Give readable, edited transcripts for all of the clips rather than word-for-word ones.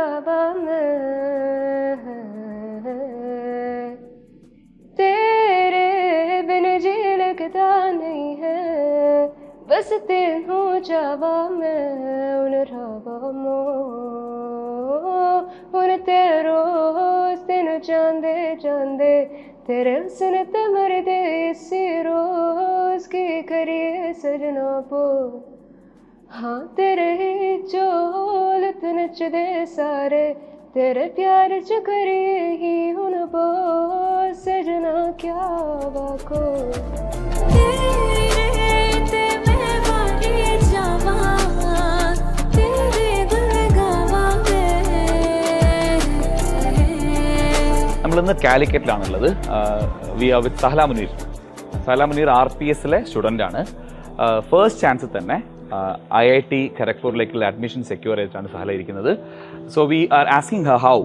जावा मैं तेरे बिन जी लगता नहीं है बस तेनू जावा मैं उन रावा मो उन तेरे रोज तेन जांदे जांदे तेरे हुस्न ते मरदे इसी रोज की करिए सजना पो हाँ तेरे ही चोल ते नचदे सारे तेरे प्यार च करिए ही हुन बो सजना क्या बाको നമ്മളിന്ന് കാലിക്കറ്റിലാണുള്ളത്. We are with Sahala Muneer. Sahala Muneer RPSലെ സ്റ്റുഡൻ്റാണ്. ഫസ്റ്റ് ചാൻസിൽ തന്നെ IIT ഖരഗ്പൂരിലേക്കുള്ള അഡ്മിഷൻ സെക്യൂർ ചെയ്തിട്ടാണ് സഹല ഇരിക്കുന്നത്. So we are asking her how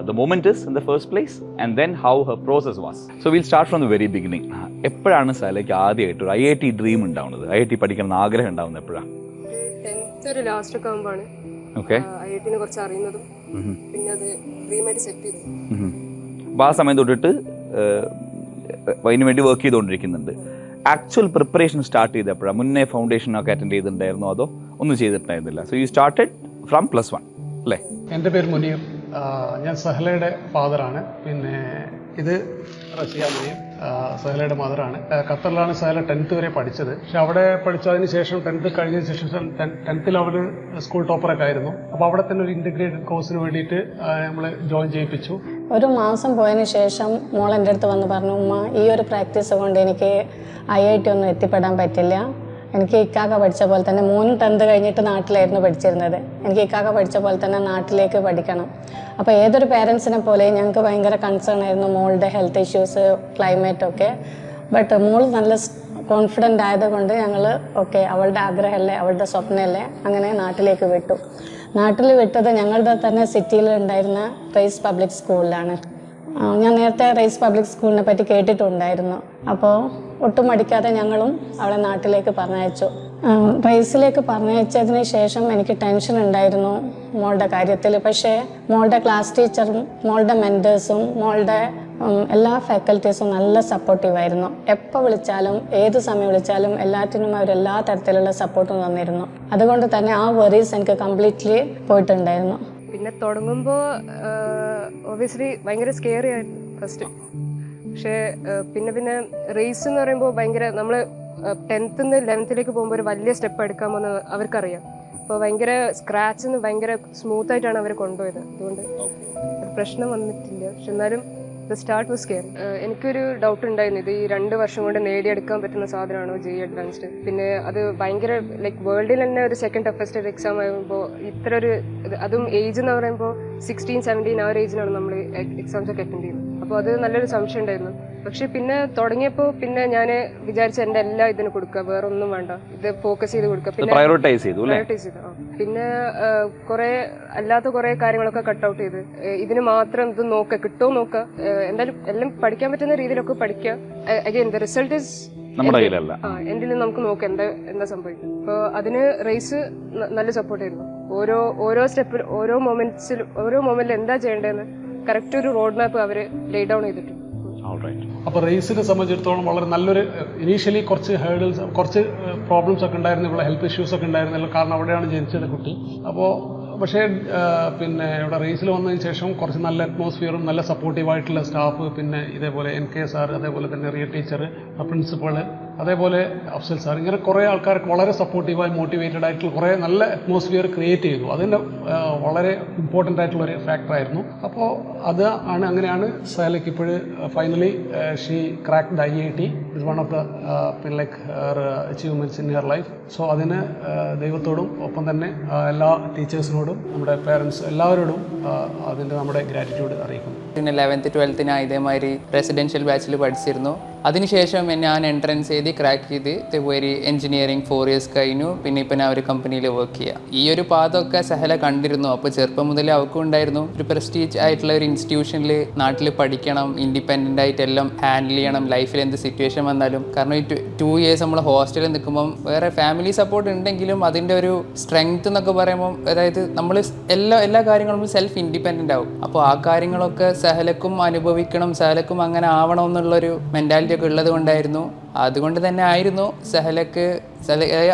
the moment is in the first place and then how her process was. So we'll start from the very beginning. എപ്പോഴാണ് സഹലയ്ക്ക് ആദ്യമായിട്ട് ഒരു IIT ഡ്രീം ഉണ്ടാവുന്നത്? IIT പഠിക്കണം ആഗ്രഹം ഉണ്ടാവുന്നത് എപ്പോഴാണ്? 10th ഒരു ലാസ്റ്റ് ഒക്കെ ആകുമ്പോഴാണ് IIT നെ കുറിച്ച് അറിയുന്നതും പിന്നെ അത് ഡ്രീമായിട്ട് സെറ്റ് ചെയ്തു. അപ്പോൾ ആ സമയം തൊട്ടിട്ട് അതിന് വേണ്ടി വർക്ക് ചെയ്തുകൊണ്ടിരിക്കുന്നുണ്ട്. ആക്ച്വൽ പ്രിപ്പറേഷൻ സ്റ്റാർട്ട് ചെയ്തപ്പോഴാണ്? മുന്നേ ഫൗണ്ടേഷനൊക്കെ അറ്റൻഡ് ചെയ്തിട്ടുണ്ടായിരുന്നോ അതോ ഒന്നും ചെയ്തിട്ടുണ്ടായിരുന്നില്ല? സോ യു സ്റ്റാർട്ടഡ് ഫ്രം +1 അല്ലേ? എൻ്റെ പേര് മുനീർ. ഞാൻ സഹലയുടെ ഫാദറാണ്. പിന്നെ ഇത് റസിയ മുനീർ സഹലയുടെ മദറാണ്. ഖത്തറിലാണ് സഹല 10th വരെ പഠിച്ചത്. പക്ഷെ അവിടെ പഠിച്ചതിന് ശേഷം 10th കഴിഞ്ഞതിന് ശേഷം 10th അവർ സ്കൂൾ ടോപ്പറൊക്കെ ആയിരുന്നു. അപ്പോൾ അവിടെ തന്നെ ഒരു ഇൻ്റഗ്രേറ്റഡ് കോഴ്സിന് വേണ്ടിയിട്ട് നമ്മൾ ജോയിൻ ചെയ്യിപ്പിച്ചു. ഒരു മാസം പോയതിന് ശേഷം മോൾ എൻ്റെ അടുത്ത് വന്ന് പറഞ്ഞു, ഉമ്മ ഈ ഒരു പ്രാക്ടീസ് കൊണ്ട് എനിക്ക് IIT ഒന്നും എത്തിപ്പെടാൻ പറ്റില്ല. എനിക്ക് ഇക്കാക്ക പഠിച്ച പോലെ തന്നെ മോനും 10th കഴിഞ്ഞിട്ട് നാട്ടിലായിരുന്നു പഠിച്ചിരുന്നത്. എനിക്ക് ഇക്കാക്ക പഠിച്ച പോലെ തന്നെ നാട്ടിലേക്ക് പഠിക്കണം. അപ്പോൾ ഏതൊരു പേരൻസിനെ പോലെ ഞങ്ങൾക്ക് ഭയങ്കര കൺസേൺ ആയിരുന്നു മോളുടെ ഹെൽത്ത് ഇഷ്യൂസ്, ക്ലൈമറ്റൊക്കെ. ബട്ട് മോൾ നല്ല കോൺഫിഡൻ്റ് ആയതുകൊണ്ട് ഞങ്ങൾ ഓക്കെ അവളുടെ ആഗ്രഹമല്ലേ, അവളുടെ സ്വപ്നമല്ലേ, അങ്ങനെ നാട്ടിലേക്ക് വിട്ടു. നാട്ടിൽ വിട്ടത് ഞങ്ങളുടെ തന്നെ സിറ്റിയിൽ ഉണ്ടായിരുന്ന റൈസ് പബ്ലിക് സ്കൂളിലാണ്. ഞാൻ നേരത്തെ റൈസ് പബ്ലിക് സ്കൂളിനെ പറ്റി കേട്ടിട്ടുണ്ടായിരുന്നു. അപ്പോൾ ഒട്ടും മടിക്കാതെ ഞങ്ങളും അവളെ നാട്ടിലേക്ക് പറഞ്ഞയച്ചു. റൈസിലേക്ക് പറഞ്ഞയച്ചതിന് ശേഷം എനിക്ക് ടെൻഷൻ ഉണ്ടായിരുന്നു മോളുടെ കാര്യത്തിൽ. പക്ഷേ മോളുടെ ക്ലാസ് ടീച്ചറും മോളുടെ മെൻറ്റേഴ്സും മോളുടെ എല്ലാ ഫാക്കൽറ്റീസും നല്ല സപ്പോർട്ടീവായിരുന്നു. എപ്പോൾ വിളിച്ചാലും ഏത് സമയം വിളിച്ചാലും എല്ലാറ്റിനും അവരെല്ലാ തരത്തിലുള്ള സപ്പോർട്ടും തന്നിരുന്നു. അതുകൊണ്ട് തന്നെ ആ വറീസ് എനിക്ക് കംപ്ലീറ്റ്ലി പോയിട്ടുണ്ടായിരുന്നു. പിന്നെ തുടങ്ങുമ്പോൾ ഒബ്വിയസ്ലി ഭയങ്കര സ്കെയറി ആയിരുന്നു ഫസ്റ്റ്. പക്ഷേ പിന്നെ റേസ് എന്ന് പറയുമ്പോൾ ഭയങ്കര നമ്മൾ 10th നിന്ന് 11th പോകുമ്പോൾ ഒരു വലിയ സ്റ്റെപ്പ് എടുക്കാമെന്ന് അവർക്കറിയാം. അപ്പോൾ ഭയങ്കര സ്ക്രാച്ചിൽ നിന്ന് ഭയങ്കര സ്മൂത്തായിട്ടാണ് അവർ കൊണ്ടുപോയത്. അതുകൊണ്ട് പ്രശ്നം വന്നിട്ടില്ല. പക്ഷെ എന്നാലും ദ സ്റ്റാർട്ട് വാസ് സ്കെയറി. എനിക്കൊരു ഡൗട്ട് ഉണ്ടായിരുന്നു, ഇത് ഈ 2 വർഷം കൊണ്ട് നേടിയെടുക്കാൻ പറ്റുന്ന സാധനമാണോ JEE അഡ്വാൻസ്ഡ്? പിന്നെ അത് ഭയങ്കര ലൈക്ക് വേൾഡിൽ തന്നെ ഒരു സെക്കൻഡ് ടഫസ്റ്റ് എക്സാം ആകുമ്പോൾ ഇത്ര ഒരു അതും ഏജ് എന്ന് പറയുമ്പോൾ 16-17 ആ ഒരു ഏജിനാണ് നമ്മൾ എക്സാംസ് ഒക്കെ അറ്റൻഡ് ചെയ്യുന്നത്. അപ്പോൾ അത് നല്ലൊരു സംശയം ഉണ്ടായിരുന്നു. പക്ഷെ പിന്നെ തുടങ്ങിയപ്പോൾ പിന്നെ ഞാൻ വിചാരിച്ച എൻ്റെ എല്ലാ ഇതിന് കൊടുക്കുക, വേറെ ഒന്നും വേണ്ട, ഇത് ഫോക്കസ് ചെയ്ത് കൊടുക്കുക. പിന്നെ പ്രയോറിറ്റൈസ് ചെയ്തു. പിന്നെ കുറെ അല്ലാത്ത കുറെ കാര്യങ്ങളൊക്കെ കട്ട് ഔട്ട് ചെയ്ത് ഇതിന് മാത്രം ഇത് നോക്കുക, കിട്ടുമോ നോക്കുക, എന്തായാലും എല്ലാം പഠിക്കാൻ പറ്റുന്ന രീതിയിലൊക്കെ പഠിക്കുക. അഗൈൻ ദ റിസൾട്ട് ഇസ് നമ്മുടെ കയ്യിലല്ല, എൻ്റെ നമുക്ക് നോക്കാം എന്താ സംഭവിക്കും. അപ്പോൾ അതിന് റേസ് നല്ല സപ്പോർട്ട് ആയിരുന്നു. ഓരോ സ്റ്റെപ്പിൽ ഓരോ മൊമെന്റിൽ എന്താ ചെയ്യേണ്ടതെന്ന് കറക്റ്റ് ഒരു റോഡ് മാപ്പ് അവർ ലേ ഡൗൺ ചെയ്തിട്ടുണ്ട്. അപ്പോൾ റേസിനെ സംബന്ധിച്ചിടത്തോളം വളരെ നല്ലൊരു ഇനീഷ്യലി കുറച്ച് ഹേർഡിൽസ്, കുറച്ച് പ്രോബ്ലംസ് ഒക്കെ ഉണ്ടായിരുന്നു. ഇവിടെ ഹെൽത്ത് ഇഷ്യൂസ് ഒക്കെ ഉണ്ടായിരുന്നല്ലോ, കാരണം അവിടെയാണ് ജനിച്ചത് കുട്ടി. അപ്പോൾ പക്ഷേ പിന്നെ ഇവിടെ റേസിൽ വന്നതിന് ശേഷം കുറച്ച് നല്ല അറ്റ്മോസ്ഫിയറും നല്ല സപ്പോർട്ടീവായിട്ടുള്ള സ്റ്റാഫ്, പിന്നെ ഇതേപോലെ NK സാർ, അതേപോലെ തന്നെ റിയ ടീച്ചർ, പ്രിൻസിപ്പൾ, അതേപോലെ അഫ്സൽ സാർ, ഇങ്ങനെ കുറേ ആൾക്കാർക്ക് വളരെ സപ്പോർട്ടീവായി മോട്ടിവേറ്റഡ് ആയിട്ടുള്ള കുറേ നല്ല അറ്റ്മോസ്ഫിയർ ക്രിയേറ്റ് ചെയ്തു. അതിൻ്റെ വളരെ ഇമ്പോർട്ടൻ്റ് ആയിട്ടുള്ളൊരു ഫാക്ടറായിരുന്നു. അപ്പോൾ അങ്ങനെയാണ് സഹലയ്ക്ക് ഇപ്പോൾ finally she cracked IIT. Is one of the like achievements in hair life. So അതിന് ദൈവത്തോടും ഒപ്പം തന്നെ എല്ലാ ടീച്ചേഴ്സിനോടും നമ്മുടെ പേരൻസ് എല്ലാവരോടും അതിൻ്റെ നമ്മുടെ ഗ്രാറ്റിറ്റ്യൂഡ് അറിയിക്കുന്നു. പിന്നെ 11th 12th ഞാൻ ഇതേമാതിരി റെസിഡൻഷ്യൽ ബാച്ചിൽ പഠിച്ചിരുന്നു. അതിനുശേഷം ഞാൻ എൻട്രൻസ് ചെയ്ത് ക്രാക്ക് ചെയ്ത് ഇതേപോലെ എഞ്ചിനീയറിംഗ് 4 years കഴിഞ്ഞു. പിന്നെ ഇപ്പം ഞാൻ ഒരു കമ്പനിയിൽ വർക്ക് ചെയ്യുക. ഈ ഒരു പാതമൊക്കെ സഹല കണ്ടിരുന്നു. അപ്പോൾ ചെറുപ്പം മുതലേ അവൾക്കും ഉണ്ടായിരുന്നു ഒരു പ്രസ്റ്റീജ് ആയിട്ടുള്ള ഒരു ഇൻസ്റ്റിറ്റ്യൂഷനിൽ നാട്ടിൽ പഠിക്കണം, ഇൻഡിപെൻഡൻ്റ് ആയിട്ട് എല്ലാം ഹാൻഡിൽ ചെയ്യണം, ലൈഫിൽ എന്ത് സിറ്റുവേഷൻ വന്നാലും. കാരണം ഈ 2 years നമ്മൾ ഹോസ്റ്റലിൽ നിൽക്കുമ്പം വേറെ ഫാമിലി സപ്പോർട്ട് ഉണ്ടെങ്കിലും അതിൻ്റെ ഒരു സ്ട്രെങ്ത് എന്നൊക്കെ പറയുമ്പോൾ അതായത് നമ്മൾ എല്ലാ കാര്യങ്ങളും സെൽഫ് ഇൻഡിപെൻഡൻ്റ് ആവും. അപ്പോൾ ആ കാര്യങ്ങളൊക്കെ സഹലക്കും അനുഭവിക്കണം, സഹലക്കും അങ്ങനെ ആവണം എന്നുള്ളൊരു മെൻറ്റാലിറ്റി ഒക്കെ ഉള്ളത് കൊണ്ടായിരുന്നു. അതുകൊണ്ട് തന്നെ ആയിരുന്നു സഹലക്ക്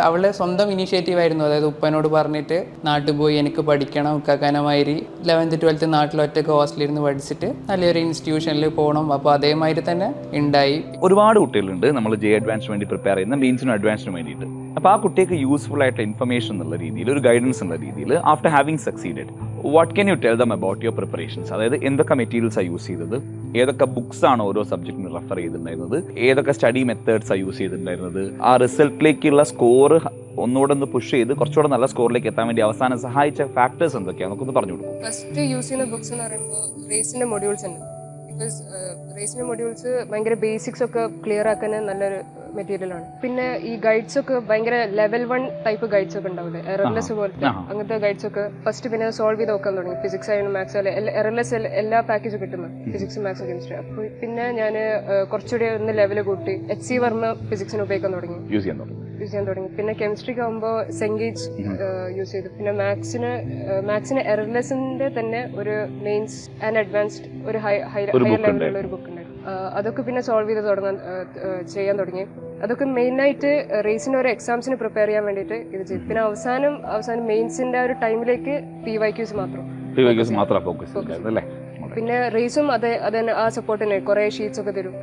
അവളുടെ സ്വന്തം ഇനീഷ്യേറ്റീവ് ആയിരുന്നു. അതായത് ഉപ്പനോട് പറഞ്ഞിട്ട് നാട്ടിൽ പോയി എനിക്ക് പഠിക്കണം, കക്കാനമാതിരി 11th 12th നാട്ടിൽ ഒറ്റയ്ക്ക് ഹോസ്റ്റലിരുന്ന് പഠിച്ചിട്ട് നല്ലൊരു ഇൻസ്റ്റിറ്റ്യൂഷനിൽ പോകണം. അപ്പോൾ അതേമാതിരി തന്നെ ഉണ്ടായി. ഒരുപാട് കുട്ടികളുണ്ട് നമ്മൾ അഡ്വാൻസിന് വേണ്ടി പ്രിപ്പയർ ചെയ്യുന്ന, മെയിൻസിനും അഡ്വാൻസിനും വേണ്ടിയിട്ട്. അപ്പോൾ ആ കുട്ടിക്ക് യൂസ്ഫുൾ ആയിട്ട് ഇൻഫർമേഷൻ എന്നുള്ള രീതിയിൽ, ഒരു ഗൈഡൻസ് എന്നുള്ള രീതിയിൽ, after having succeeded, what can you tell them about your preparations? അതായത് എന്തൊക്കെ മെറ്റീരിയൽസാണ് യൂസ് ചെയ്തത്, ഏതൊക്കെ ബുക്സ് ആണ് ഓരോ സബ്ജക്റ്റിന് റെഫർ ചെയ്തിട്ടുണ്ടായിരുന്നത്, ഏതൊക്കെ സ്റ്റഡി മെത്തേഡ്സാണ് യൂസ് ചെയ്തിട്ടുണ്ടായിരുന്നത്, ആ റിസൾട്ടിലേക്കുള്ള സ്കോർ ഒന്നുകൂടെ ഒന്ന് പുഷ് ചെയ്ത് കുറച്ചുകൂടെ നല്ല സ്കോറിലേക്ക് എത്താൻ വേണ്ടി അവസാനം സഹായിച്ച ഫാക്ടേഴ്സ് എന്തൊക്കെയാണ് നമുക്കൊന്ന് പറഞ്ഞു കൊടുക്കും. ഫസ്റ്റ് യൂസ് ചെയ്യുന്ന ബുക്സ് എന്ന് പറയുമ്പോൾ റേസിൻ്റെ മൊഡ്യൂൾസ് ഉണ്ട്. ബിക്കോസ് റേസിൻ്റെ മൊഡ്യൂൾസ് ഭയങ്കര ബേസിക്സ് ഒക്കെ ക്ലിയർ ആക്കാൻ നല്ലൊരു മെറ്റീരിയലാണ്. പിന്നെ ഈ ഗൈഡ്സ് ഒക്കെ ഭയങ്കര ലെവൽ 1 ടൈപ്പ് ഗൈഡ്സ് ഒക്കെ ഉണ്ടാവില്ലേ, എറർലെസ് പോലത്തെ അങ്ങനത്തെ ഗൈഡ്സ് ഒക്കെ ഫസ്റ്റ് പിന്നെ സോൾവ് ചെയ്ത് നോക്കാൻ തുടങ്ങി. ഫിസിക്സ് ആയാലും മാത്സ് ആയാലും എറർലെസ് എല്ലാ പാക്കേജും കിട്ടുന്നു, ഫിസിക്സ് മാത്സ് കെമിസ്ട്രി. അപ്പോൾ പിന്നെ ഞാൻ കുറച്ചുകൂടി ഒന്ന് ലെവൽ കൂട്ടി HC വർമ്മ ഫിസിക്സിന് ഉപയോഗിക്കാൻ തുടങ്ങി, യൂസ് ചെയ്യാൻ തുടങ്ങി. പിന്നെ കെമിസ്ട്രിക്ക് ആകുമ്പോൾ സെങ്കേജ് യൂസ് ചെയ്തു. പിന്നെ മാത്സിന് എറർലെസിന്റെ തന്നെ ഒരു മെയിൻസ് ആൻഡ് അഡ്വാൻസ്ഡ് ഒരു ഹയർ ലെവലുള്ള ഒരു ബുക്ക് ഉണ്ടായിരുന്നു. അതൊക്കെ പിന്നെ സോൾവ് ചെയ്ത് ചെയ്യാൻ തുടങ്ങി. അതൊക്കെ മെയിനായിട്ട് റേസിന് ഒരു എക്സാംസിന് പ്രിപ്പയർ ചെയ്യാൻ വേണ്ടിയിട്ട് ഇത് ചെയ്തു. പിന്നെ അവസാനം മെയിൻസിന്റെ ഒരു ടൈമിലേക്ക് PYQs മാത്രം ഫോക്കസ് ചെയ്തു അല്ലേ? പിന്നെ റേസും അതെ ആ സപ്പോർട്ട് തന്നെ കുറെ ഷീറ്റ്സ് ഒക്കെ തരും,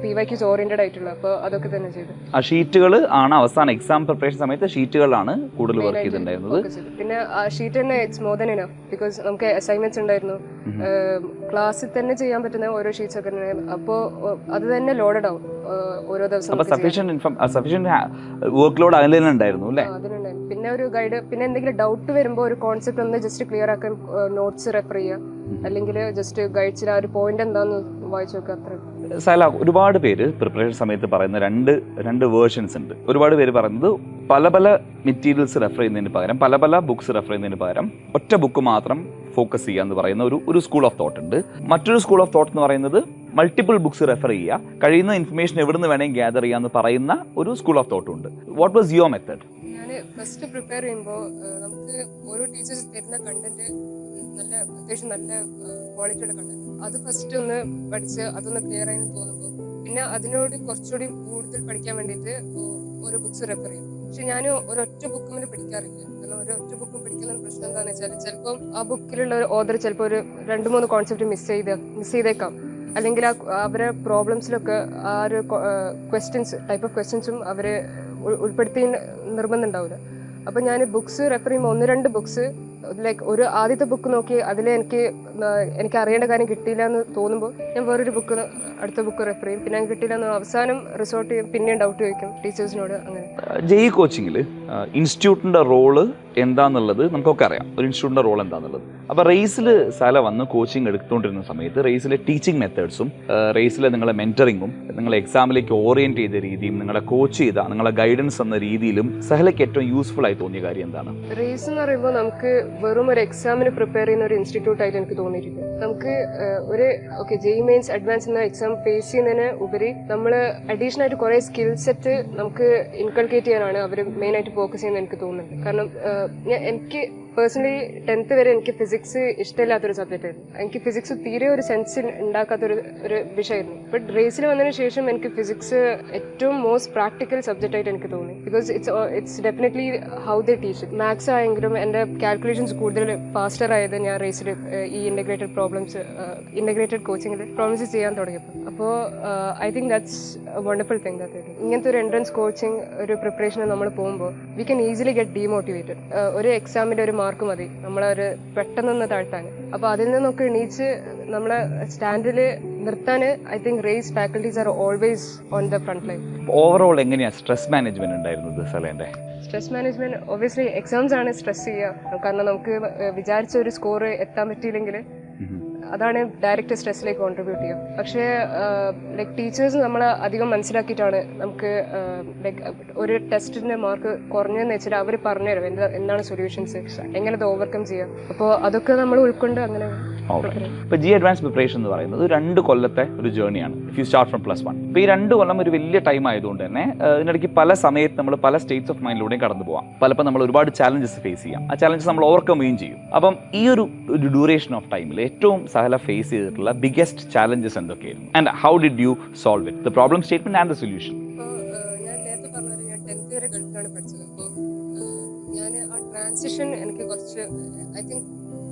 PYQs ഓറിയന്റഡ് ആയിട്ടുള്ള. അപ്പോൾ അതൊക്കെ തന്നെ ചെയ്തു. ആ ഷീറ്റുകൾ ആണ് അവസാനം എക്സാം പ്രിപ്പറേഷൻ സമയത്ത് ഷീറ്റുകളാണ് കൂടുതൽ വർക്ക് ചെയ്തിട്ടുണ്ടായിരുന്നത്. പിന്നെ ആ ഷീറ്റ് തന്നെ it's more than enough. Because നമുക്ക് അസൈൻമെന്റ്സ് ഉണ്ടായിരുന്നു, ക്ലാസ്സിൽ തന്നെ ചെയ്യാൻ പറ്റുന്ന ഓരോ ഷീറ്റ്സ് ഒക്കെ ഉണ്ടായിരുന്നു. അപ്പോൾ അത് തന്നെ ലോഡഡ് ആവും ഓരോ ദിവസം. സഫീഷ്യന്റ് വർക്ക് ലോഡ് അതിൽ തന്നെ ഉണ്ടായിരുന്നു അല്ലേ? അതിനുണ്ടായിരുന്നു. പിന്നെ ഒരു ഗൈഡ്, പിന്നെ എന്തെങ്കിലും ഡൗട്ട് വരുമ്പോൾ ഒരു കോൺസെപ്റ്റ് ഒന്ന് ജസ്റ്റ് ക്ലിയർ ആക്കാൻ നോട്ട്സ് റെഫർ ചെയ്യുക, അല്ലെങ്കിൽ ജസ്റ്റ് ഗൈഡ്സിൽ ആ ഒരു പോയിന്റ് എന്താന്ന് വായിച്ചു നോക്കുക, അത്ര. സൈല, ഒരുപാട് പേര് പ്രിപ്പറേഷൻ സമയത്ത് പറയുന്ന രണ്ട് വേർഷൻസ് ഉണ്ട്. ഒരുപാട് പേര് പറയുന്നത് പല മെറ്റീരിയൽസ് റെഫർ ചെയ്യുന്നതിന് പകരം, പല ബുക്സ് റെഫർ ചെയ്യുന്നതിന് പകരം ഒറ്റ ബുക്ക് മാത്രം ഫോക്കസ് ചെയ്യുക എന്ന് പറയുന്ന ഒരു സ്കൂൾ ഓഫ് തോട്ട് ഉണ്ട്. മറ്റൊരു സ്കൂൾ ഓഫ് തോട്ട് എന്ന് പറയുന്നത് മൾട്ടിപ്പിൾ ബുക്സ് റെഫർ ചെയ്യുക, കഴിയുന്ന ഇൻഫർമേഷൻ എവിടെ നിന്ന് വേണമെങ്കിൽ ഗ്യാദർ ചെയ്യുക എന്ന് പറയുന്ന ഒരു സ്കൂൾ ഓഫ് തോട്ട് ഉണ്ട്. What was your method? ഞാൻ ഫസ്റ്റ് പ്രിപ്പയർ ചെയ്യുമ്പോൾ നമുക്ക് ഓരോ ടീച്ചേഴ്സ് തരുന്ന കണ്ടന്റ് അത്യാവശ്യം നല്ല ക്വാളിറ്റിയുള്ള കണ്ടന്റ്, അത് ഫസ്റ്റ് ഒന്ന് പഠിച്ച് അതൊന്ന് ക്ലിയർ ആയെന്ന് തോന്നുമ്പോൾ പിന്നെ അതിനോട് കുറച്ചുകൂടി കൂടുതൽ പഠിക്കാൻ വേണ്ടിയിട്ട് ഓരോ ബുക്സ് റെഫർ ചെയ്യും. പക്ഷെ ഞാൻ ഒരൊറ്റ ബുക്ക് മുതൽ പഠിക്കാറില്ല. കാരണം ഒരൊറ്റ ബുക്കും പഠിക്കുന്ന പ്രശ്നം എന്താണെന്ന് വെച്ചാൽ ചിലപ്പോൾ ആ ബുക്കിലുള്ള ഒരു ഓതർ ചിലപ്പോൾ ഒരു 2-3 കോൺസെപ്റ്റ് മിസ് ചെയ്തേക്കാം, അല്ലെങ്കിൽ അവരെ പ്രോബ്ലംസിലൊക്കെ ആ ഒരു ടൈപ്പ് ഓഫ് ക്വസ്റ്റ്യൻസും അവർ ഉൾപ്പെടുത്തി നിർബന്ധം ഉണ്ടാവില്ല. അപ്പം ഞാൻ ബുക്സ് റെഫർ ചെയ്യുമ്പോൾ 1-2 ബുക്സ് ലൈക്ക് ഒരു ആദ്യത്തെ ബുക്ക് നോക്കി അതിൽ എനിക്ക് അറിയേണ്ട കാര്യം കിട്ടിയില്ല എന്ന് തോന്നുമ്പോൾ ഞാൻ വേറൊരു അടുത്ത ബുക്ക് റെഫർ ചെയ്യും. പിന്നെ കിട്ടിയില്ല എന്ന് അവസാനം റിസോർട്ട് ചെയ്യും, പിന്നെയും ഡൗട്ട് ചോദിക്കും ടീച്ചേഴ്സിനോട്. അങ്ങനെ JEE കോച്ചിങ്ങിൽ ഇൻസ്റ്റിറ്റ്യൂട്ടിൻ്റെ റോള് എന്താണെന്നുള്ളത് നമുക്കൊക്കെ അറിയാം, ഒരു ഇൻസ്റ്റിറ്റ്യൂട്ടിൻ്റെ റോൾ എന്താണെന്നുള്ളത്. അപ്പോൾ റേസിൽ സല വന്ന് കോച്ചിങ് എടുത്തുകൊണ്ടിരുന്ന സമയത്ത് റേസിലെ ടീച്ചിങ് മെത്തേഡ്സും റേസിലെ നിങ്ങളെ മെൻറ്ററിങ്ങും നിങ്ങളെ എക്സാമിലേക്ക് ഓറിയൻറ്റ് ചെയ്ത രീതിയും നിങ്ങളെ കോച്ച് ചെയ്ത നിങ്ങളെ ഗൈഡൻസ് എന്ന രീതിയിലും സഹലയ്ക്ക് ഏറ്റവും യൂസ്ഫുൾ ആയി തോന്നിയ കാര്യം എന്താണ്? റേസ് എന്ന് പറയുമ്പോൾ നമുക്ക് വെറും ഒരു എക്സാമിന് പ്രിപ്പയർ ചെയ്യുന്ന ഒരു ഇൻസ്റ്റിറ്റ്യൂട്ട് ആയിട്ട് എനിക്ക് തോന്നിയിട്ടില്ല. നമുക്ക് JEE മെയിൻസ് അഡ്വാൻസ് എന്ന എക്സാം ഫേസ് ചെയ്യുന്നതിന് ഉപരി നമ്മൾ അഡീഷണൽ ആയിട്ട് കുറേ സ്കിൽ സെറ്റ് നമുക്ക് ഇൻകൾക്കേറ്റ് ചെയ്യാനാണ് അവർ മെയിനായിട്ട് ഫോക്കസ് ചെയ്യുന്നത് എനിക്ക് തോന്നുന്നുണ്ട്. കാരണം എനിക്ക് പേഴ്സണലി 10th വരെ എനിക്ക് ഫിസിക്സ് ഇഷ്ടമില്ലാത്തൊരു സബ്ജക്റ്റ് ആയിരുന്നു. എനിക്ക് ഫിസിക്സ് തീരെ ഒരു സെൻസ് ഉണ്ടാക്കാത്തൊരു വിഷയമായിരുന്നു. ബട്ട് റേസിൽ വന്നതിന് ശേഷം എനിക്ക് ഫിസിക്സ് ഏറ്റവും മോസ്റ്റ് പ്രാക്ടിക്കൽ സബ്ജക്റ്റ് ആയിട്ട് എനിക്ക് തോന്നി. Because it's definitely how they teach. Maths ആയെങ്കിലും എൻ്റെ കാൽക്കുലേഷൻസ് കൂടുതൽ ഫാസ്റ്റർ ആയത് ഞാൻ റേസിൽ ഈ ഇൻ്റഗ്രേറ്റഡ് കോച്ചിങ്ങിൽ പ്രോമിസ് ചെയ്യാൻ തുടങ്ങിയപ്പോൾ. അപ്പോൾ I think that's wonderful thing. ഇങ്ങനത്തെ ഒരു എൻട്രൻസ് കോച്ചിങ് ഒരു പ്രിപ്പറേഷന് നമ്മൾ പോകുമ്പോൾ we can easily get demotivated. ഒരു എക്സാമിൻ്റെ ഒരു മാർക്ക് മതി നമ്മളൊരു പെട്ടെന്നൊന്ന് താഴ്ത്താൻ. അപ്പോൾ അതിൽ നിന്നൊക്കെ എണീച്ച് നമ്മളെ സ്റ്റാൻഡിൽ നിർത്താൻ I think race faculties are always on the front line. Overall എങ്ങനെയാണ് സ്ട്രെസ് മാനേജ്മെന്റ് ഉണ്ടായിരുന്നത് സലേന്റെ? സ്ട്രെസ് മാനേജ്മെന്റ് ഒബ്വിയസ്ലി എക്സാംസ് ആണ് സ്ട്രെസ് ചെയ്യുക. കാരണം നമുക്ക് വിചാരിച്ച ഒരു സ്കോർ എത്താൻ പറ്റിയില്ലെങ്കിൽ അതാണ് ഡയറക്റ്റ് സ്ട്രെസ്സിലേക്ക് കോൺട്രിബ്യൂട്ട് ചെയ്യുക. പക്ഷേ ലൈക്ക് ടീച്ചേഴ്സ് നമ്മളെ അധികം മനസ്സിലാക്കിയിട്ടാണ് നമുക്ക് ലൈക്ക് ഒരു ടെസ്റ്റിൻ്റെ മാർക്ക് കുറഞ്ഞതെന്ന് വെച്ചാൽ അവർ പറഞ്ഞുതരും എന്താണ് സൊല്യൂഷൻസ്, എങ്ങനെ അത് ഓവർകം ചെയ്യാം. അപ്പോൾ അതൊക്കെ നമ്മൾ ഉൾക്കൊണ്ട് അങ്ങനെ ഇപ്പോൾ ജി അഡ്വാൻസ് പ്രിപ്പറേഷൻ എന്ന് പറയുന്നത് 2 കൊല്ലത്തെ ഒരു ജേർണിയാണ്. If you start from +1. ഇപ്പോൾ ഈ 2 കൊല്ലം ഒരു വലിയ ടൈം ആയതുകൊണ്ട് തന്നെ ഇതിനിടയ്ക്ക് പല സമയത്ത് നമ്മൾ പല സ്റ്റേറ്റ്സ് ഓഫ് മൈൻഡിലൂടെയും കടന്നു പോകാം. പലപ്പോൾ നമ്മൾ ഒരുപാട് ചാലഞ്ചസ് ഫേസ് ചെയ്യാം. ആ ചാലഞ്ചസ് നമ്മൾ ഓവർകം ചെയ്യും. അപ്പം ഈ ഒരു ഡ്യൂറേഷൻ ഓഫ് ടൈമിൽ ഏറ്റവും സഹല ഫേസ് ചെയ്തിട്ടുള്ള ബിഗ്ഗസ്റ്റ് ചാലഞ്ചസ് എന്തൊക്കെയായിരുന്നു? And how did you solve it? The problem statement and the solution. ഞാൻ നേരത്തെ പറഞ്ഞ ഞാൻ 10th വരെ ഗൾഫിലാണ് പഠിച്ചത്. അപ്പോൾ ഞാൻ ആ ട്രാൻസിഷൻ എനിക്ക് കുറച്ച് ഐ തിങ്ക്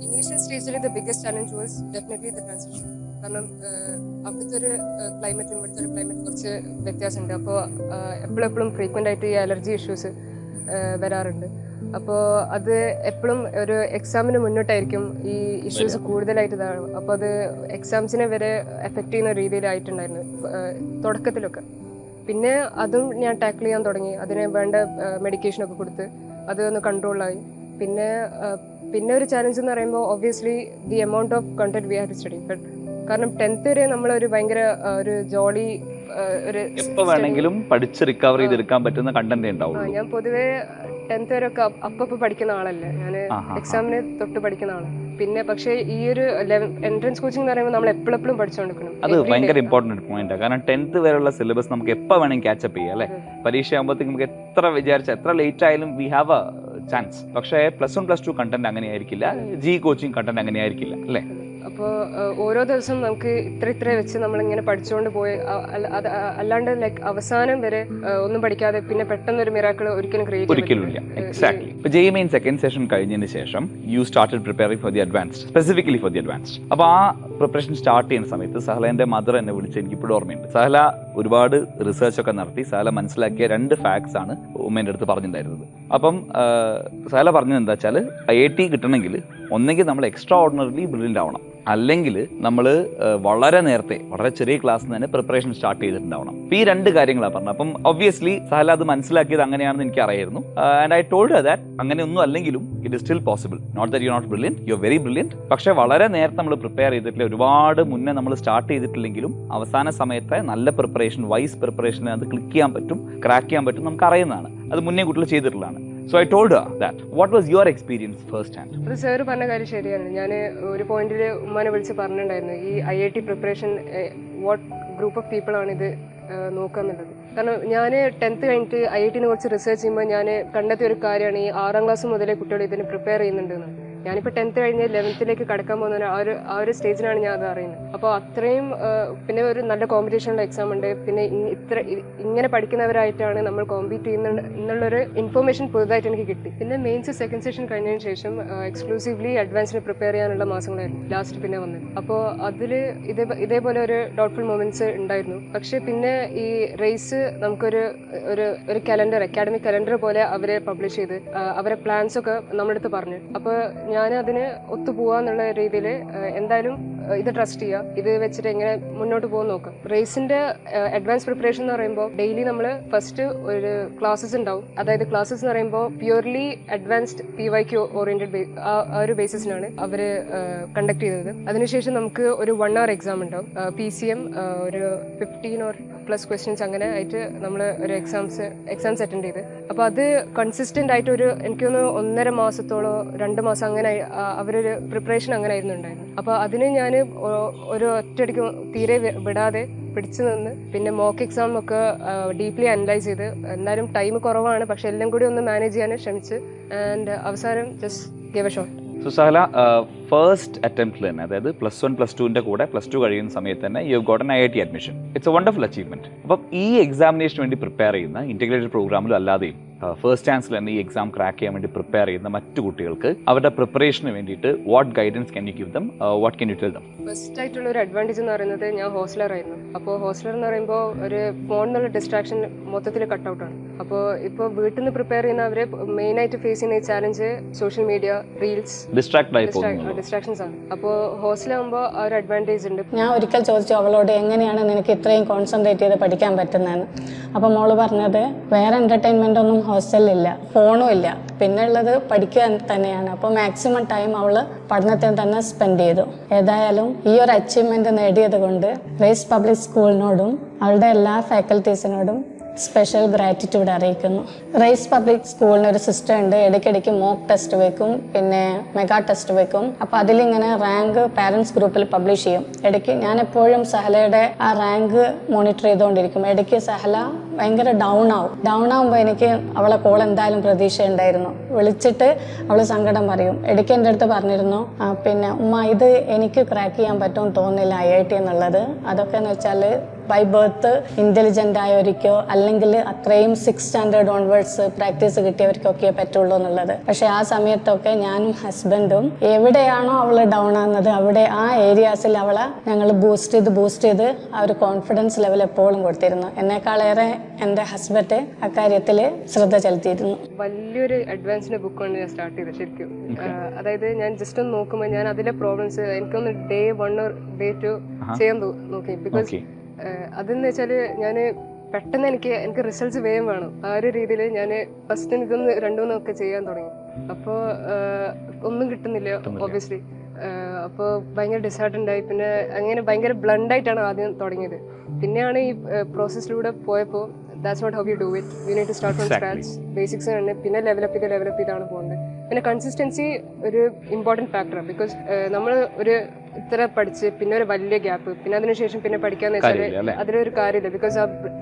ഇനീഷ്യൽ സ്റ്റേജിൽ the biggest challenge was definitely the transition. കാരണം അവിടുത്തെ ഒരു ക്ലൈമറ്റും ഇവിടുത്തെ ഒരു ക്ലൈമറ്റ് കുറച്ച് വ്യത്യാസമുണ്ട്. അപ്പോൾ എപ്പോഴും ഫ്രീക്വൻ്റ് ആയിട്ട് ഈ അലർജി ഇഷ്യൂസ് വരാറുണ്ട്. അപ്പോൾ അത് എപ്പോഴും ഒരു എക്സാമിന് മുന്നോട്ടായിരിക്കും ഈ ഇഷ്യൂസ് കൂടുതലായിട്ട് ഇതാണ്. അപ്പോൾ അത് എക്സാംസിനെ വരെ എഫക്റ്റ് ചെയ്യുന്ന രീതിയിലായിട്ടുണ്ടായിരുന്നു തുടക്കത്തിലൊക്കെ. പിന്നെ അതും ഞാൻ ടാക്കിൾ ചെയ്യാൻ തുടങ്ങി. അതിന് വേണ്ട മെഡിക്കേഷനൊക്കെ കൊടുത്ത് അത് ഒന്ന് കൺട്രോളായി. പിന്നെ ഒരു ചാലഞ്ച് എന്ന് പറയുമ്പോൾ obviously the amount of content we have to study. But കാരണം 10th വരെ നമ്മളൊരു ഭയങ്കര ഒരു ജോളി ഒരു എപ്പോൾ വേണമെങ്കിലും പഠിച്ച് റിക്കവർ ചെയ്തെടുക്കാൻ പറ്റുന്ന കണ്ടന്റ് ഉണ്ടാവും. ഞാൻ പൊതുവേ 10th വരെ ഒക്കെ അപ്പൊ പഠിക്കുന്ന ആളല്ല. ഞാൻ എക്സാമിന് തൊട്ട് പഠിക്കുന്ന ആളാണ്. പിന്നെ പക്ഷേ ഈ ഒരു എൻട്രൻസ് കോച്ചിങ് എന്ന് പറയുമ്പോൾ നമ്മൾ എപ്പോഴും പഠിച്ചുകൊണ്ടിരിക്കണം. അത് ഭയങ്കര ഇമ്പോർട്ടന്റ് പോയിന്റ്. കാരണം 10th വരെയുള്ള സിലബസ് നമുക്ക് എപ്പോൾ വേണമെങ്കിൽ ക്യാച്ചപ്പ് ചെയ്യാം അല്ലേ? പരീക്ഷ ആകുമ്പോഴത്തേക്ക് നമുക്ക് എത്ര ലേറ്റ് ആയാലും വി ഹാവ് എ ചാൻസ്. പക്ഷേ +1 +2 കണ്ടന്റ് അങ്ങനെ ആയിരിക്കില്ല. ജി കോച്ചിങ് കണ്ടന്റ് അങ്ങനെ ആയിരിക്കില്ല അല്ലേ? അപ്പോൾ ഓരോ ദിവസം നമുക്ക് ഇത്ര വെച്ച് നമ്മളിങ്ങനെ പഠിച്ചുകൊണ്ട് പോയി അല്ലാണ്ട് ലൈക്ക് അവസാനം വരെ ഒന്നും പഠിക്കാതെ പിന്നെ പെട്ടെന്നൊരു മിറാക്കിൾ ഒരിക്കലും ഒരിക്കലുമില്ല. എക്സാക്ട്ലി. ഇപ്പോൾ ജെ മെയിൻ സെക്കൻഡ് സെഷൻ കഴിഞ്ഞതിന് ശേഷം you started preparing for the advanced, specifically for the advanced. അപ്പോൾ ആ പ്രിപ്പറേഷൻ സ്റ്റാർട്ട് ചെയ്യുന്ന സമയത്ത് സഹലേൻ്റെ മദർ എന്നെ വിളിച്ച് എനിക്ക് ഇപ്പോഴും ഓർമ്മയുണ്ട്. സഹല ഒരുപാട് റിസർച്ച് ഒക്കെ നടത്തി സഹല മനസ്സിലാക്കിയ 2 ഫാക്ട്സ് ആണ് ഉമ്മേൻ്റെ അടുത്ത് പറഞ്ഞിട്ടുണ്ടായിരുന്നത്. അപ്പം സഹല പറഞ്ഞത് എന്താ വെച്ചാൽ IIT കിട്ടണമെങ്കിൽ ഒന്നെങ്കിൽ നമ്മൾ എക്സ്ട്രാ ഓർഡിനറിലി ബ്രില്യൻ്റ് ആവണം, അല്ലെങ്കിൽ നമ്മൾ വളരെ നേരത്തെ വളരെ ചെറിയ ക്ലാസ്സിൽ തന്നെ പ്രിപ്പറേഷൻ സ്റ്റാർട്ട് ചെയ്തിട്ടുണ്ടാവണം. ഈ 2 കാര്യങ്ങളാണ് പറഞ്ഞത്. അപ്പം ഒബ്വിയസ്ലി സഹല അത് മനസ്സിലാക്കിയത് അങ്ങനെയാണെന്ന് എനിക്ക് അറിയായിരുന്നു. ആൻഡ് ഐ ടോൾഡ് ദാറ്റ് അങ്ങനെയൊന്നും അല്ലെങ്കിലും it is still possible. Not that you not brilliant, you are very brilliant. പക്ഷേ വളരെ നേരത്തെ നമ്മൾ പ്രിപ്പയർ ചെയ്തിട്ടില്ല, ഒരുപാട് മുന്നേ നമ്മൾ സ്റ്റാർട്ട് ചെയ്തിട്ടില്ലെങ്കിലും അവസാന സമയത്തെ നല്ല പ്രിപ്പറേഷൻ, വൈസ് പ്രിപ്പറേഷന് അത് ക്ലിക്ക് ചെയ്യാൻ പറ്റും, ക്രാക്ക് ചെയ്യാൻ പറ്റും, നമുക്ക് അറിയുന്നതാണ്. അത് മുന്നേ കുട്ടികൾ ചെയ്തിട്ടുള്ളതാണ്. So I told her that. What was your experience first hand? അത് സാർ പറഞ്ഞ കാര്യം ശരിയാണ്. ഞാൻ ഒരു പോയിന്റിൽ ഉമ്മാനെ വിളിച്ച് പറഞ്ഞിട്ടുണ്ടായിരുന്നു ഈ IIT preparation what group of people ആണ് ഇത് നോക്കുക എന്നുള്ളത്. കാരണം ഞാൻ 10th കഴിഞ്ഞിട്ട് IITനെ കുറിച്ച് റിസർച്ച് ചെയ്യുമ്പോൾ ഞാൻ കണ്ടെത്തിയ ഒരു കാര്യമാണ് ഈ 6ാം ക്ലാസ് മുതലേ കുട്ടികൾ ഇതിന് പ്രിപ്പയർ ചെയ്യുന്നുണ്ടെന്ന്. ഞാനിപ്പോൾ 10th കഴിഞ്ഞ് 11th കടക്കാൻ പോകുന്ന ആ ഒരു സ്റ്റേജിനാണ് ഞാൻ അത് അറിയുന്നത്. അപ്പോൾ അത്രയും പിന്നെ ഒരു നല്ല കോമ്പറ്റീഷനുള്ള എക്സാം ഉണ്ട്. പിന്നെ ഇങ്ങനെ പഠിക്കുന്നവരായിട്ടാണ് നമ്മൾ കോമ്പീറ്റ് ചെയ്യുന്നുണ്ട് എന്നുള്ളൊരു ഇൻഫർമേഷൻ പുതുതായിട്ട് എനിക്ക് കിട്ടി. പിന്നെ മെയിൻസ് സെക്കൻഡ് സെഷൻ കഴിഞ്ഞതിന് ശേഷം എക്സ്ക്ലൂസീവ്ലി അഡ്വാൻസിന് പ്രിപ്പയർ ചെയ്യാനുള്ള മാസങ്ങളായിരുന്നു ലാസ്റ്റ് പിന്നെ വന്നത്. അപ്പോൾ അതിൽ ഇതേപോലെ ഒരു ഡൗട്ട്ഫുൾ മൊമെന്റ്സ് ഉണ്ടായിരുന്നു. പക്ഷേ പിന്നെ ഈ റേസ് നമുക്കൊരു കലണ്ടർ, അക്കാഡമിക് കലണ്ടർ പോലെ അവരെ പബ്ലിഷ് ചെയ്ത് അവരെ പ്ലാൻസ് ഒക്കെ നമ്മുടെ അടുത്ത് പറഞ്ഞു. അപ്പോൾ ഞാൻ അതിന് ഒത്തുപോകാന്നുള്ള രീതിയിൽ എന്തായാലും ഇത് ട്രസ്റ്റ് ചെയ്യുക, ഇത് വെച്ചിട്ട് എങ്ങനെ മുന്നോട്ട് പോകാൻ നോക്കാം. റേസിന്റെ അഡ്വാൻസ് പ്രിപ്പറേഷൻ എന്ന് പറയുമ്പോൾ ഡെയിലി നമ്മൾ ഫസ്റ്റ് ഒരു ക്ലാസ്സസ് ഉണ്ടാവും. അതായത് ക്ലാസ്സസ് എന്ന് പറയുമ്പോൾ പ്യൂർലി അഡ്വാൻസ്ഡ് PYQ ഓറിയന്റഡ് ആ ഒരു ബേസിസിനാണ് അവർ കണ്ടക്ട് ചെയ്തത്. അതിനുശേഷം നമുക്ക് ഒരു 1 hour എക്സാം ഉണ്ടാവും. PCM ഒരു 15 or plus questions അങ്ങനെ ആയിട്ട് നമ്മൾ ഒരു എക്സാംസ് അറ്റൻഡ് ചെയ്ത്. അപ്പോൾ അത് കൺസിസ്റ്റന്റ് ആയിട്ട് എനിക്കൊന്ന് 1.5 മാസത്തോളം 2 മാസം അങ്ങനെ അവരൊരു പ്രിപ്പറേഷൻ അങ്ങനെ ആയിരുന്നു ഉണ്ടായിരുന്നു. അപ്പോൾ അതിന് ഞാൻ ഒരു ഒറ്റയടിക്ക് തീരെ വിടാതെ പിടിച്ചു നിന്ന് പിന്നെ മോക്ക് എക്സാം ഒക്കെ ഡീപ്ലി അനലൈസ് ചെയ്ത്, എന്തായാലും ടൈം കുറവാണ് പക്ഷെ എല്ലാം കൂടി ഒന്ന് മാനേജ് ചെയ്യാൻ ശ്രമിച്ച് ആൻഡ് അവസാനം just give a shot. So Sahala first അറ്റംപ്റ്റിൽ തന്നെ, അതായത് +1 +2ൻ്റെ കൂടെ +2 കഴിയുന്ന സമയത്ത് തന്നെ you have got an IIT admission. It's a wonderful achievement. അപ്പം ഈ എക്സാമിനേഷന് വേണ്ടി പ്രിപ്പയർ ചെയ്യുന്ന ഇൻറ്റഗ്രേറ്റഡ് പ്രോഗ്രാമിലും അല്ലാതെയും ഫസ്റ്റ് ചാൻസിൽ തന്നെ ഈ എക്സാം ക്രാക്ക് ചെയ്യാൻ വേണ്ടി പ്രിപ്പയർ ചെയ്യുന്ന മറ്റു കുട്ടികൾക്ക് അവരുടെ പ്രിപ്പറേഷന് വേണ്ടിയിട്ട് what guidance can you give them, what can you tell them? First ആയിട്ടുള്ള ഒരു അഡ്വാൻറ്റേജ് എന്ന് പറയുന്നത് ഞാൻ ഹോസ്റ്റലർ ആയിരുന്നു. അപ്പോൾ ഹോസ്റ്റലർ എന്ന് പറയുമ്പോൾ ഒരു ഫോൺ എന്നുള്ള ഡിസ്ട്രാക്ഷൻ മൊത്തത്തിൽ കട്ടൗട്ടാണ്. അപ്പോൾ ഇപ്പോൾ വീട്ടിൽ നിന്ന് പ്രിപ്പയർ ചെയ്യുന്നവരെ മെയിനായിട്ട് ഫേസ് ചെയ്യുന്ന ഈ challenge social media, reels, distractions ആണ്. അപ്പോൾ ഹോസ്റ്റലാകുമ്പോൾ ആ ഒരു അഡ്വാൻറ്റേജ് ഉണ്ട്. ഞാൻ ഒരിക്കൽ ചോദിച്ചു അവളോട് എങ്ങനെയാണ് നിനക്ക് ഇത്രയും കോൺസെൻട്രേറ്റ് ചെയ്ത് പഠിക്കാൻ പറ്റുന്നതെന്ന്. അപ്പോൾ മോള് പറഞ്ഞത് വേറെ എൻ്റർടൈൻമെൻ്റ് ഒന്നും ഹോസ്റ്റലിലില്ല, ഫോണും ഇല്ല, പിന്നെ ഉള്ളത് പഠിക്കുക തന്നെയാണ്. അപ്പോൾ മാക്സിമം ടൈം അവൾ പഠനത്തിന് തന്നെ സ്പെൻഡ് ചെയ്തു. ഏതായാലും ഈ ഒരു അച്ചീവ്മെൻറ്റ് നേടിയത് കൊണ്ട് റേസ് പബ്ലിക് സ്കൂളിനോടും അവളുടെ എല്ലാ ഫാക്കൽറ്റീസിനോടും സ്പെഷ്യൽ ഗ്രാറ്റിറ്റ്യൂഡ് അറിയിക്കുന്നു. റൈസ് പബ്ലിക് സ്കൂളിന് ഒരു സിസ്റ്റം ഉണ്ട്. ഇടയ്ക്കിടയ്ക്ക് മോക്ക് ടെസ്റ്റ് വെക്കും, പിന്നെ മെഗാ ടെസ്റ്റ് വെക്കും. അപ്പോൾ അതിലിങ്ങനെ റാങ്ക് പാരൻസ് ഗ്രൂപ്പിൽ പബ്ലിഷ് ചെയ്യും. ഇടയ്ക്ക് ഞാൻ എപ്പോഴും സഹലയുടെ ആ റാങ്ക് മോണിറ്റർ ചെയ്തുകൊണ്ടിരിക്കും. ഇടയ്ക്ക് സഹല ഭയങ്കര ഡൗൺ ആവുമ്പോൾ എനിക്ക് അവളെ കോൾ എന്തായാലും പ്രതീക്ഷ ഉണ്ടായിരുന്നു. വിളിച്ചിട്ട് അവൾ സങ്കടം പറയും. ഇടയ്ക്ക് എൻ്റെ അടുത്ത് പറഞ്ഞിരുന്നു, പിന്നെ ഉമ്മ ഇത് എനിക്ക് ക്രാക്ക് ചെയ്യാൻ പറ്റുമെന്ന് തോന്നുന്നില്ല IIT എന്നുള്ളത്. അതൊക്കെ എന്ന് വെച്ചാൽ ബൈ ബർത്ത് ഇൻ്റലിജൻ്റ് ആയവർക്കോ അല്ലെങ്കിൽ അത്രയും 6th സ്റ്റാൻഡേർഡ് ഓൺവേർഡ്സ് പ്രാക്ടീസ് കിട്ടിയവർക്കൊക്കെ പറ്റുള്ളൂ എന്നുള്ളത്. പക്ഷേ ആ സമയത്തൊക്കെ ഞാനും ഹസ്ബൻഡും എവിടെയാണോ അവൾ ഡൗൺ ആകുന്നത് അവിടെ ആ ഏരിയാസിൽ അവളെ ഞങ്ങൾ ബൂസ്റ്റ് ചെയ്ത് ആ ഒരു കോൺഫിഡൻസ് ലെവൽ എപ്പോഴും കൊടുത്തിരുന്നു. എന്നെക്കാളേറെ എൻ്റെ ഹസ്ബൻഡ് അക്കാര്യത്തിൽ ശ്രദ്ധ ചെലുത്തിയിരുന്നു. വലിയൊരു അഡ്വാൻസ്ഡ് ബുക്കാണ് ഞാൻ സ്റ്റാർട്ട് ചെയ്തത് ശരിക്കും. അതായത് ഞാൻ ജസ്റ്റ് ഒന്ന് നോക്കുമ്പോൾ ഞാൻ അതിലെ പ്രോബ്ലംസ് എനിക്കൊന്ന് day 1 or day 2 ചെയ്യാൻ നോക്കി. ബിക്കോസ് അതെന്ന് വെച്ചാൽ ഞാൻ പെട്ടെന്ന് എനിക്ക് റിസൾട്ട്സ് വേഗം വേണം. ആ ഒരു രീതിയിൽ ഞാൻ ഫസ്റ്റ് ഇതൊന്ന് 2-3 ഒക്കെ ചെയ്യാൻ തുടങ്ങി. അപ്പോൾ ഒന്നും കിട്ടുന്നില്ല ഒബ്വിയസ്ലി. അപ്പോൾ ഭയങ്കര ഡിസാർട്ടൻ്റ് ആയി. പിന്നെ അങ്ങനെ ഭയങ്കര ബ്ലണ്ടായിട്ടാണ് ആദ്യം തുടങ്ങിയത്. പിന്നെയാണ് ഈ പ്രോസസ്സിലൂടെ പോയപ്പോൾ that's not how you do it. You need to start from scratch. Basics ആണ്. പിന്നെ ലെവലപ്പ് ചെയ്താണ് പോകുന്നത്. പിന്നെ കൺസിസ്റ്റൻസി ഒരു ഇമ്പോർട്ടൻറ്റ് ഫാക്ടറാണ്. ബിക്കോസ് നമ്മൾ ഒരു ഇത്ര പഠിച്ച് പിന്നെ ഒരു വലിയ ഗ്യാപ്പ് പിന്നെ അതിനുശേഷം പിന്നെ പഠിക്കാന്ന് വെച്ചാൽ അതിലൊരു കാര്യമില്ല. ബിക്കോസ്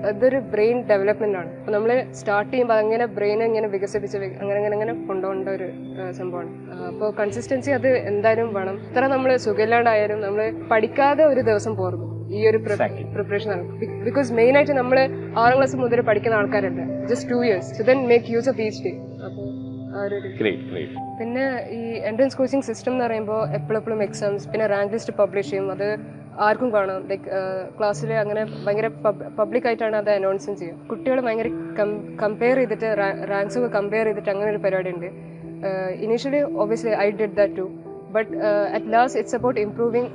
അതൊരു ബ്രെയിൻ ഡെവലപ്മെന്റ് ആണ്. അപ്പോൾ നമ്മൾ സ്റ്റാർട്ട് ചെയ്യുമ്പോൾ അങ്ങനെ ബ്രെയിനെ ഇങ്ങനെ വികസിപ്പിച്ച് അങ്ങനെ കൊണ്ടുപോകേണ്ട ഒരു സംഭവമാണ്. അപ്പോൾ കൺസിസ്റ്റൻസി അത് എന്തായാലും വേണം. ഇത്ര നമ്മൾ സുഖമില്ലാണ്ടായാലും നമ്മൾ പഠിക്കാതെ ഒരു ദിവസം പോർക്കും ഈ ഒരു പ്രിപ്പറേഷൻ ആണ്. ബിക്കോസ് മെയിൻ ആയിട്ട് നമ്മൾ 6ാം ക്ലാസ് മുതൽ പഠിക്കുന്ന ആൾക്കാരല്ല, just 2 years. So then make use of each day. അപ്പോൾ പിന്നെ ഈ എൻട്രൻസ് കോച്ചിങ് സിസ്റ്റം എന്ന് പറയുമ്പോൾ എപ്പോഴും എക്സാംസ്, പിന്നെ റാങ്ക് ലിസ്റ്റ് പബ്ലിഷ് ചെയ്യും. അത് ആർക്കും കാണാം. ലൈക്ക് ക്ലാസ്സിൽ അങ്ങനെ ഭയങ്കര പബ്ലിക് ആയിട്ടാണ് അത് അനൗൺസും ചെയ്യും. കുട്ടികൾ ഭയങ്കര കമ്പയർ ചെയ്തിട്ട് റാങ്ക്സ് ഒക്കെ കമ്പയർ ചെയ്തിട്ട് അങ്ങനെ ഒരു പരിപാടി ഉണ്ട്. Initially obviously I did that too, but at last it's about improving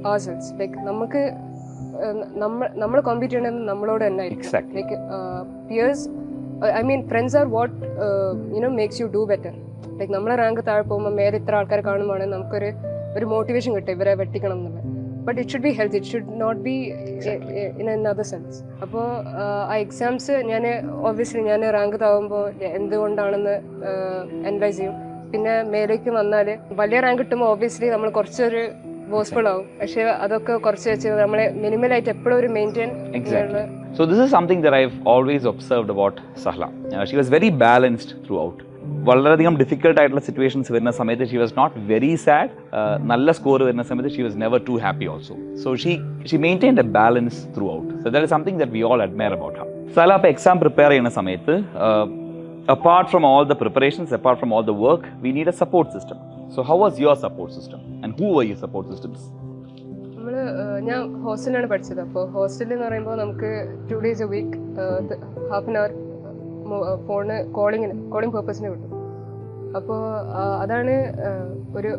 ourselves. Like നമ്മൾ കോമ്പീറ്റ് ചെയ്യണമെന്ന് നമ്മളോട് തന്നെ ആയിരിക്കും. Like peers, I mean friends are what makes you do better. Like നമ്മളെ റാങ്ക് താഴെ പോകുമ്പോൾ മേലെ ഇത്ര ആൾക്കാർ കാണുമ്പോഴാണ് നമുക്കൊരു മോട്ടിവേഷൻ കിട്ടും ഇവരെ വെട്ടിക്കണം എന്നുള്ളത്. But it should be healthy, it should not be in another sense. അപ്പോൾ ആ എക്സാംസ് ഞാൻ ഒബ്വിയസ്ലി ഞാൻ റാങ്ക് താവുമ്പോൾ എന്തുകൊണ്ടാണെന്ന് അനലൈസ് ചെയ്യും. പിന്നെ മേലേക്ക് വന്നാൽ വലിയ റാങ്ക് കിട്ടുമ്പോൾ ഒബ്വിയസ്ലി നമ്മൾ കുറച്ചൊരു ബോസ്ഫുൾ ആവും. പക്ഷെ അതൊക്കെ കുറച്ച് വെച്ച് നമ്മളെ മിനിമലായിട്ട് എപ്പോഴും ഒരു maintain. So this is something that I've always observed about Sahla. She was very balanced throughout. വളരെയധികം ഡിഫിക്കൽട്ട് ആയിട്ടുള്ള സിറ്റുവേഷൻസ് വരുന്ന സമയത്ത് she was not very sad. നല്ല സ്കോർ വരുന്ന സമയത്ത് she was never too happy also. So she maintained a balance throughout. So that is something that we all admire about her. Sahala അപ്പോൾ exam prepare ചെയ്യുന്ന സമയത്ത് apart from all the preparations, apart from all the work, we need a support system. So how was your support system and who were your support systems? ഞാൻ ഹോസ്റ്റലിലാണ് പഠിച്ചത്. അപ്പോൾ ഹോസ്റ്റലിൽ എന്ന് പറയുമ്പോൾ നമുക്ക് 2 days a week half an hour calling പർപ്പസിന് കിട്ടും. അപ്പോൾ അതാണ് ഒരു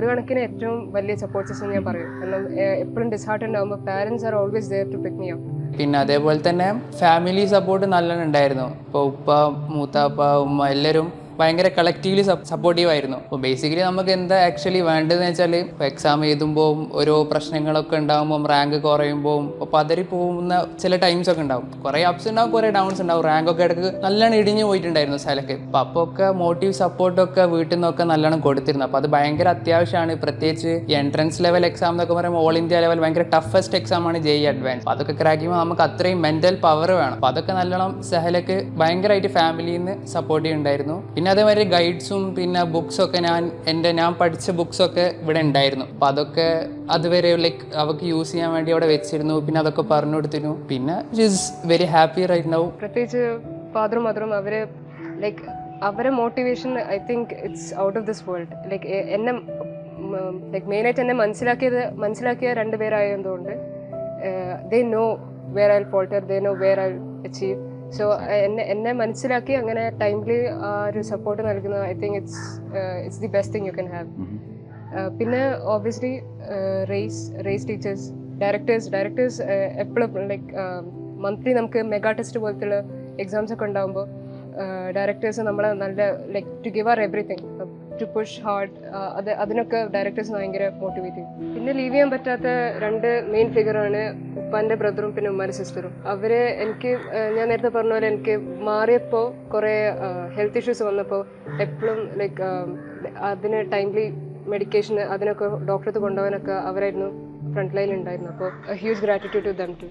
കണക്കിന് ഏറ്റവും വലിയ സപ്പോർട്ട് സിസ്റ്റം ഞാൻ പറയും. കാരണം എപ്പോഴും ഡിസ്ഹാർട്ടൻഡ് ആകുമ്പോൾ parents are always there to pick me up. പിന്നെ അതേപോലെ തന്നെ ഫാമിലി സപ്പോർട്ട് നല്ലോണം ഉണ്ടായിരുന്നു. ഇപ്പോൾ ഉപ്പ, മൂത്താപ്പ, ഉമ്മ എല്ലാവരും ഭയങ്കര കളക്റ്റീവ്ലി സപ്പോർട്ടീവ് ആയിരുന്നു. അപ്പോൾ ബേസിക്കലി നമുക്ക് എന്താ ആക്ച്വലി വേണ്ടതെന്ന് വെച്ചാൽ ഇപ്പോൾ എക്സാം എഴുതുമ്പോൾ ഓരോ പ്രശ്നങ്ങളൊക്കെ ഉണ്ടാകുമ്പോൾ റാങ്ക് കുറയുമ്പോൾ ഇപ്പോൾ പതറി പോകുന്ന ചില ടൈംസ് ഒക്കെ ഉണ്ടാവും. കുറേ അപ്സ് ഉണ്ടാവും, കുറേ ഡൗൺസ് ഉണ്ടാവും. റാങ്കൊക്കെ ഇടയ്ക്ക് നല്ലോണം ഇടിഞ്ഞു പോയിട്ടുണ്ടായിരുന്നു സ്ഥലക്ക്. അപ്പോൾ ഒക്കെ മോട്ടീവ് സപ്പോർട്ടൊക്കെ വീട്ടിൽ നിന്നൊക്കെ നല്ലോണം കൊടുത്തിരുന്നു. അപ്പോൾ അത് ഭയങ്കര അത്യാവശ്യമാണ്. പ്രത്യേകിച്ച് എൻട്രൻസ് ലെവൽ എക്സാം എന്നൊക്കെ പറയുമ്പോൾ ഓൾ ഇന്ത്യ ലെവൽ ഭയങ്കര ടഫസ്റ്റ് എക്സാമാണ് JEE അഡ്വാൻസ്. അപ്പോൾ അതൊക്കെ ക്രാക്ക് ചെയ്യുമ്പോൾ നമുക്ക് അത്രയും മെൻ്റൽ പവർ വേണം. അപ്പോൾ അതൊക്കെ നല്ലോണം സഹലക്ക് ഭയങ്കരമായിട്ട് ഫാമിലിയിൽ നിന്ന് സപ്പോർട്ട് ചെയ്യുന്നുണ്ടായിരുന്നു. പിന്നെ അതേമാതിരി ഗൈഡ്സും പിന്നെ ബുക്സൊക്കെ ഞാൻ പഠിച്ച ബുക്സൊക്കെ ഇവിടെ ഉണ്ടായിരുന്നു. അപ്പോൾ അതൊക്കെ അതുവരെ ലൈക്ക് അവർക്ക് യൂസ് ചെയ്യാൻ വേണ്ടി അവിടെ വെച്ചിരുന്നു. പിന്നെ അതൊക്കെ പറഞ്ഞു കൊടുത്തിരുന്നു. പിന്നെ is very happy right now. പ്രത്യേകിച്ച് ഫാദറും മദറും അവരെ motivation I think it's out of this world. എന്നെ മെയിനായിട്ട് എന്നെ മനസ്സിലാക്കിയ 2 പേരായതുകൊണ്ട് they know where I falter, they know where I achieve. So എന്നെ മനസ്സിലാക്കി അങ്ങനെ ടൈംലി ആ ഒരു സപ്പോർട്ട് നൽകുന്നത് I think it's the best thing you can have. പിന്നെ ഓബ്വിയസ്ലി റേസ് ടീച്ചേഴ്സ്, ഡയറക്ടേഴ്സ് എപ്പോഴും മന്ത്ലി നമുക്ക് മെഗാ ടെസ്റ്റ് പോലത്തുള്ള എക്സാംസ് ഒക്കെ ഉണ്ടാകുമ്പോൾ ഡയറക്ടേഴ്സ് നമ്മളെ നല്ല to give our everything, to push hard. അതിനൊക്കെ ഡയറക്ടേഴ്സ് ഭയങ്കര മോട്ടിവേറ്റ് ചെയ്യും. പിന്നെ ലീവ് ചെയ്യാൻ പറ്റാത്ത 2 മെയിൻ ഫിഗറാണ് ഉപ്പാൻ്റെ ബ്രദറും പിന്നെ ഉമ്മാൻ്റെ സിസ്റ്ററും. അവരെ എനിക്ക് ഞാൻ നേരത്തെ പറഞ്ഞ പോലെ എനിക്ക് മാറിയപ്പോൾ കുറേ ഹെൽത്ത് ഇഷ്യൂസ് വന്നപ്പോൾ എപ്പോഴും ലൈക്ക് അതിന് ടൈംലി മെഡിക്കേഷൻ അതിനൊക്കെ ഡോക്ടർക്ക് കൊണ്ടുപോകാനൊക്കെ അവരായിരുന്നു ഫ്രണ്ട് ലൈനിൽ ഉണ്ടായിരുന്നു. അപ്പോൾ huge gratitude to them to.